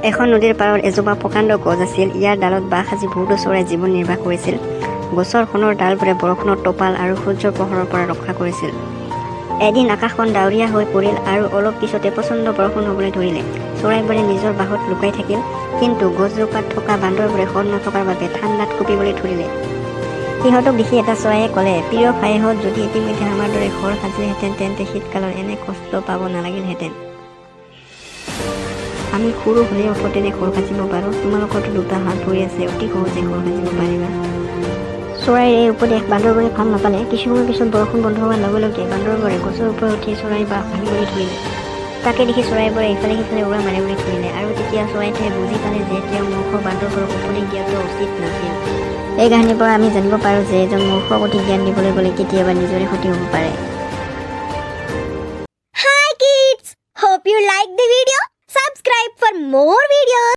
এখন নদীৰ পাৰত এজোপা প্ৰকাণ্ড গছ আছিল। ইয়াৰ ডালত বাঁহ সাজি বহুতো চৰাই জীৱন নিৰ্বাহ কৰিছিল। গছৰ খনৰ ডালবোৰে বৰষুণৰ টোপাল আৰু সূৰ্যৰ পোহৰৰ পৰা ৰক্ষা কৰিছিল। এদিন আকাশখন ডাৱৰীয়া হৈ পৰিল আৰু অলপ পিছতে প্ৰচণ্ড বৰষুণ হ'বলৈ ধৰিলে। চৰাইবোৰে নিজৰ বাঁহত লুকাই থাকিল, কিন্তু গছজোপাত থকা বান্দৰবোৰে শৰ নথকাৰ বাবে ঠাণ্ডাত কঁপিবলৈ ধৰিলে। সিহঁতক দেখি এটা চৰাইয়ে ক'লে, প্ৰিয় ভাইহঁত, যদি ইতিমধ্যে আমাৰ দৰে ঘৰ সাজিলেহেঁতেন তেন্তে শীতকালৰ এনে কষ্ট পাব নালাগিলহেঁতেন। আমি সৰু হ'লেও সতেনে ঘৰ সাজিব পাৰোঁ। তোমালোকৰতো দুটা হাত ভৰি আছে, অতি সহজে ঘৰ সাজিব পাৰিবা। চৰাইৰ এই উপদেশ বান্দৰবোৰে ভাল নাপালে। কিছু সময়ৰ পিছত বৰষুণ বন্ধ হোৱাৰ লগে লগে বান্দৰবোৰে গছৰ ওপৰত উঠি চৰাইৰ বাঁহ ভাঙিবলৈ ধৰিলে। তাকে দেখি চৰাইবোৰে ইফালে সিফালে উৰা মাৰিবলৈ ধৰিলে আৰু তেতিয়া চৰাইটোৱে বুজি পালে যে তেওঁ মূৰ্খ বান্দৰবোৰক উপদেশ দিয়াটো উচিত নাছিল। এই কাহিনীৰ পৰা আমি জানিব পাৰোঁ যে এজন মূৰ্খক অধিক জ্ঞান দিবলৈ গ'লে কেতিয়াবা নিজৰে ক্ষতি হ'ব পাৰে। Hi kids! Hope you like the video. Subscribe for more videos.